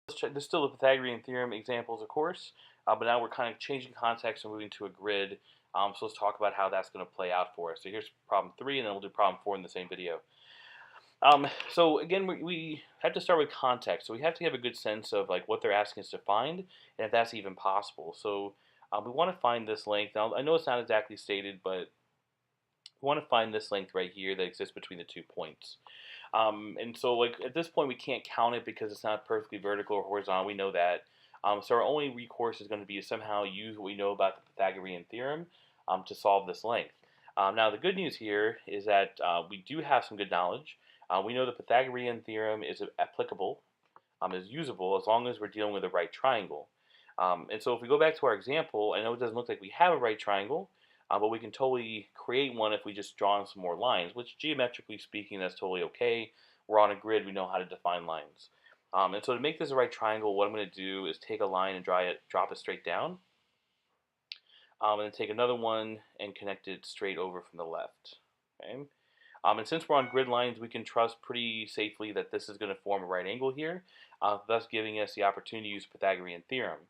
There's still the Pythagorean theorem examples, of course, but now we're kind of changing context and moving to a grid. So let's talk about how that's going to play out for us. So here's problem 3, and then we'll do problem 4 in the same video. So again, we have to start with context. So we have to have a good sense of like what they're asking us to find, and if that's even possible. So we want to find this length. Now I know it's not exactly stated, but we want to find this length right here that exists between the 2 points. And so like at this point we can't count it because it's not perfectly vertical or horizontal. We know that. So our only recourse is going to be to somehow use what we know about the Pythagorean theorem to solve this length. Now the good news here is that we do have some good knowledge. We know the Pythagorean theorem is applicable, is usable as long as we're dealing with a right triangle. And so if we go back to our example, I know it doesn't look like we have a right triangle, but we can totally create one if we just draw on some more lines, which geometrically speaking, that's totally okay. We're on a grid, we know how to define lines. And so to make this a right triangle, what I'm going to do is take a line and drop it straight down, and then take another one and connect it straight over from the left. Okay. And since we're on grid lines, we can trust pretty safely that this is going to form a right angle here, thus giving us the opportunity to use Pythagorean theorem.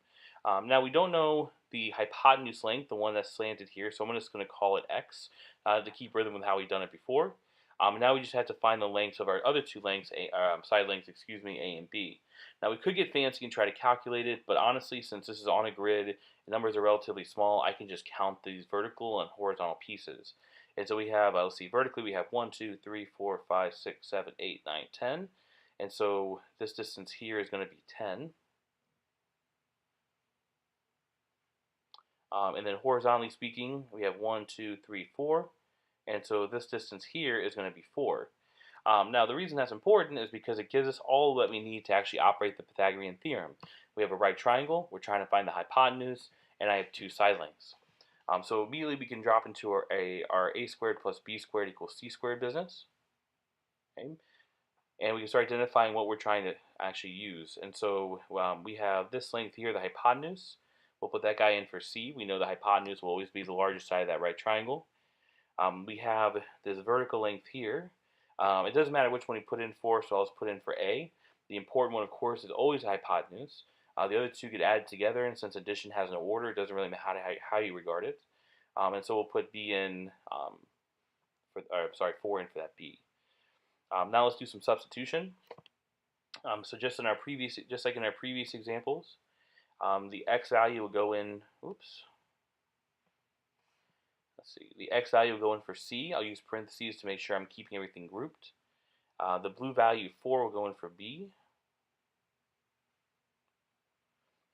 Now we don't know the hypotenuse length, the one that's slanted here, so I'm just going to call it x to keep rhythm with how we've done it before. Now we just have to find the lengths of our other two lengths, side lengths, excuse me, A and B. Now we could get fancy and try to calculate it, but honestly, since this is on a grid, the numbers are relatively small, I can just count these vertical and horizontal pieces. And so we have, let's see, vertically we have 1, 2, 3, 4, 5, 6, 7, 8, 9, 10. And so this distance here is going to be 10. And then horizontally speaking, we have 1, 2, 3, 4. And so this distance here is going to be 4. Now the reason that's important is because it gives us all that we need to actually operate the Pythagorean theorem. We have a right triangle, we're trying to find the hypotenuse, and I have two side lengths. So immediately we can drop into our a squared plus b squared equals c squared business. Okay? And we can start identifying what we're trying to actually use. And so we have this length here, the hypotenuse. We'll put that guy in for c. We know the hypotenuse will always be the largest side of that right triangle. We have this vertical length here. It doesn't matter which one you put in for, so I'll just put in for a. The important one, of course, is always the hypotenuse. The other two get added together, and since addition has no order, it doesn't really matter how you regard it. And so we'll put b in, 4 in for that b. Now let's do some substitution. So just like in our previous examples, the x value will go in. Oops. Let's see. The x value will go in for c. I'll use parentheses to make sure I'm keeping everything grouped. The blue value 4 will go in for b.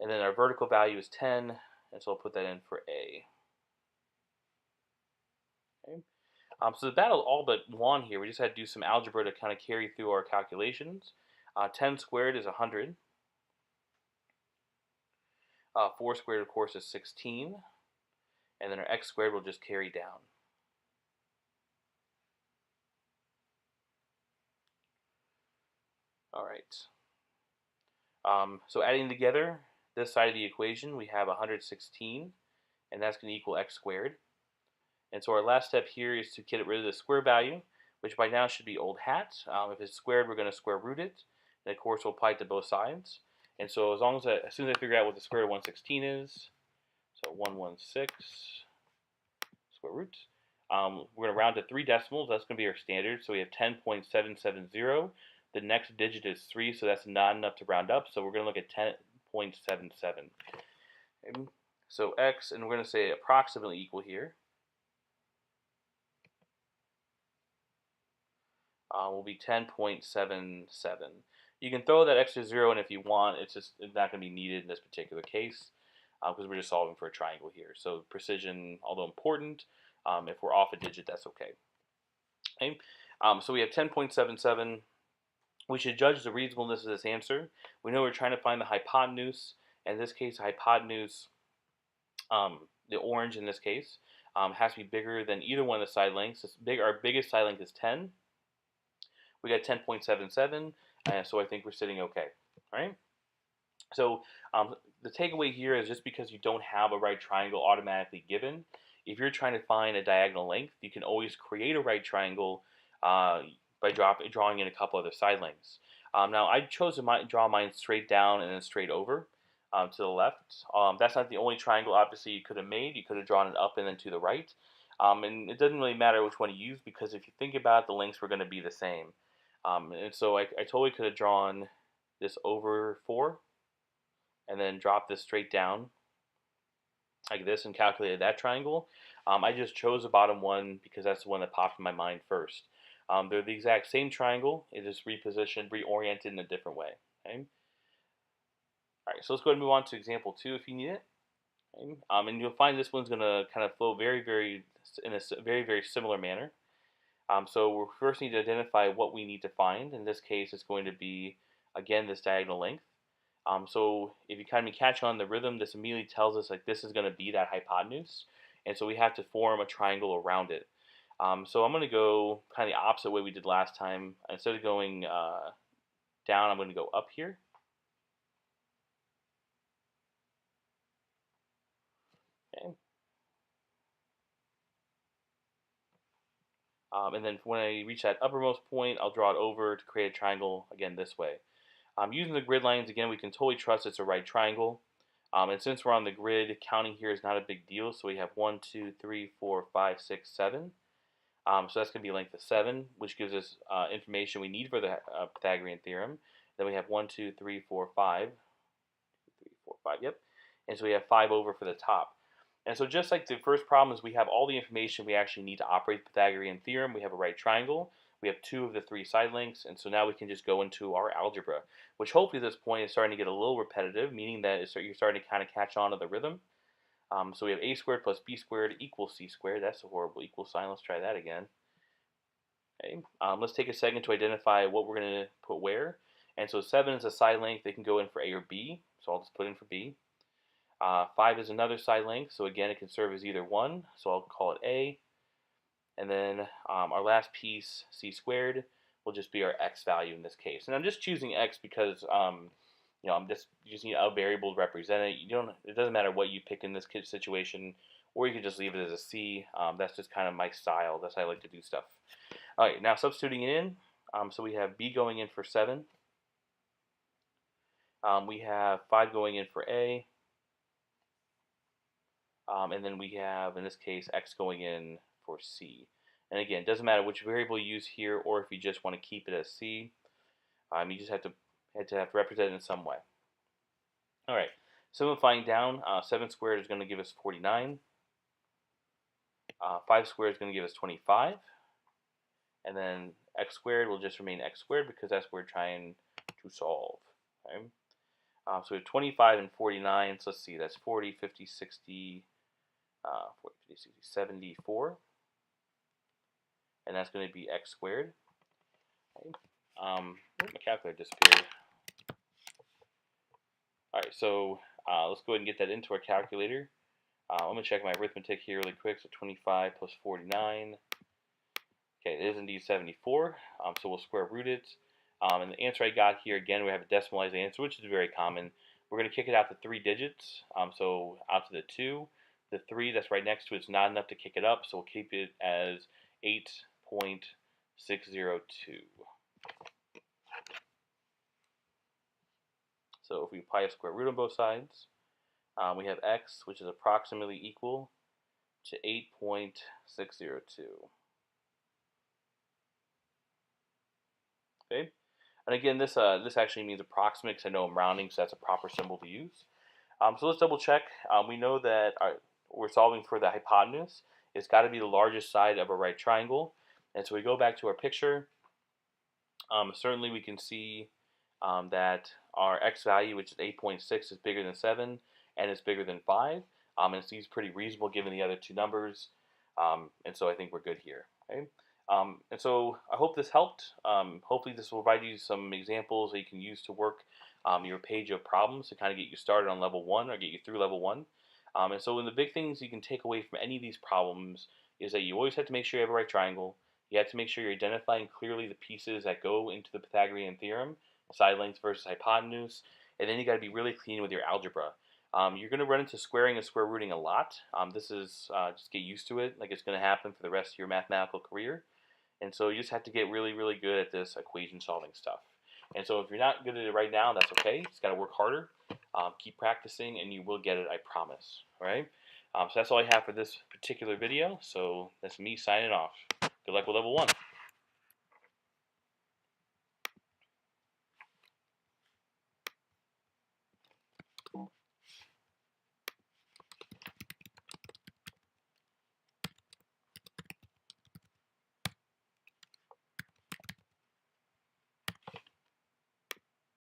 And then our vertical value is 10, and so I'll put that in for a. Okay. So the battle all but won here. We just had to do some algebra to kind of carry through our calculations. 10 squared is 100. 4 squared, of course, is 16. And then our x squared will just carry down. All right. So adding together this side of the equation, we have 116, and that's going to equal x squared. And so our last step here is to get rid of the square value, which by now should be old hat. If it's squared, we're going to square root it. And of course, we'll apply it to both sides. And so as soon as I figure out what the square root of 116 is, so 116 square root, we're going to round to 3 decimals. That's going to be our standard. So we have 10.770. The next digit is 3, so that's not enough to round up. So we're going to look at 10.77. Okay. So x, and we're going to say approximately equal here, will be 10.77. You can throw that extra 0 in if you want. It's not going to be needed in this particular case because we're just solving for a triangle here. So precision, although important, if we're off a digit, that's okay. Okay. So we have 10.77. We should judge the reasonableness of this answer. We know we're trying to find the hypotenuse. In this case, the hypotenuse, the orange in this case, has to be bigger than either one of the side lengths. Our biggest side length is 10. We got 10.77, so I think we're sitting okay. All right. So the takeaway here is just because you don't have a right triangle automatically given, if you're trying to find a diagonal length, you can always create a right triangle by drawing in a couple other side lengths. Now I chose to draw mine straight down and then straight over to the left. That's not the only triangle obviously you could have made. You could have drawn it up and then to the right. And it doesn't really matter which one you use because if you think about it, the lengths were going to be the same. And so I totally could have drawn this over 4 and then dropped this straight down like this and calculated that triangle. I just chose the bottom one because that's the one that popped in my mind first. They're the exact same triangle, it is repositioned, reoriented in a different way. Okay? Alright, so let's go ahead and move on to example 2 if you need it. Okay? And you'll find this one's going to kind of flow in a very similar manner. So we first need to identify what we need to find. In this case, it's going to be, again, this diagonal length. So if you kind of catch on the rhythm, this immediately tells us like this is going to be that hypotenuse. And so we have to form a triangle around it. So I'm going to go kind of the opposite way we did last time. Instead of going down, I'm going to go up here. Okay. And then when I reach that uppermost point, I'll draw it over to create a triangle again this way. Using the grid lines, again, we can totally trust it's a right triangle. And since we're on the grid, counting here is not a big deal. So we have 1, 2, 3, 4, 5, 6, 7. So that's going to be a length of 7, which gives us information we need for the Pythagorean theorem. Then we have 1, 2, 3, 4, 5. 2, 3, 4, 5, yep. And so we have 5 over for the top. And so just like the first problem is we have all the information we actually need to operate the Pythagorean theorem. We have a right triangle. We have 2 of the 3 side lengths. And so now we can just go into our algebra, which hopefully at this point is starting to get a little repetitive, meaning that you're starting to kind of catch on to the rhythm. So we have a squared plus b squared equals c squared. That's a horrible equal sign. Let's try that again. Okay. Let's take a second to identify what we're going to put where. And so 7 is a side length. They can go in for a or b. So I'll just put in for b. 5 is another side length, so again it can serve as either one, so I'll call it A. And then our last piece, c squared, will just be our x value in this case. And I'm just choosing x because I'm just using a variable to represent it. It doesn't matter what you pick in this situation, or you could just leave it as a c. That's just kind of my style. That's how I like to do stuff. All right, now substituting it in. So we have b going in for 7. We have 5 going in for A. And then we have, in this case, x going in for c. And again, it doesn't matter which variable you use here or if you just want to keep it as c. You just have to represent it in some way. All right, simplifying down, 7 squared is going to give us 49. 5 squared is going to give us 25. And then x squared will just remain x squared because that's what we're trying to solve. Okay? So we have 25 and 49. So let's see, that's 40, 50, 60, 40, 50, 60, 74. And that's going to be x squared. Okay. My calculator disappeared. Alright, so let's go ahead and get that into our calculator. I'm going to check my arithmetic here really quick. So 25 plus 49. Okay, it is indeed 74. So we'll square root it. And the answer I got here, again, we have a decimalized answer, which is very common. We're going to kick it out to 3 digits. So out to the 2. The 3 that's right next to it is not enough to kick it up, so we'll keep it as 8.602. So if we apply a square root on both sides, we have x, which is approximately equal to 8.602. Okay, and again, this actually means approximate because I know I'm rounding, so that's a proper symbol to use. So let's double check. We know that we're solving for the hypotenuse. It's got to be the largest side of a right triangle. And so we go back to our picture. Certainly we can see that our x value, which is 8.6, is bigger than 7 and it's bigger than 5. And it seems pretty reasonable given the other 2 numbers. And so I think we're good here. Okay? And so I hope this helped. Hopefully this will provide you some examples that you can use to work your page of problems to kind of get you started on level 1 or get you through level 1. And so one of the big things you can take away from any of these problems is that you always have to make sure you have a right triangle. You have to make sure you're identifying clearly the pieces that go into the Pythagorean theorem, side length versus hypotenuse, and then you got to be really clean with your algebra. You're going to run into squaring and square rooting a lot. This is just get used to it, like it's going to happen for the rest of your mathematical career. And so you just have to get really, really good at this equation solving stuff. And so if you're not good at it right now, that's okay. Just got to work harder. Keep practicing, and you will get it, I promise. All right? So that's all I have for this particular video. So that's me signing off. Good luck with level 1.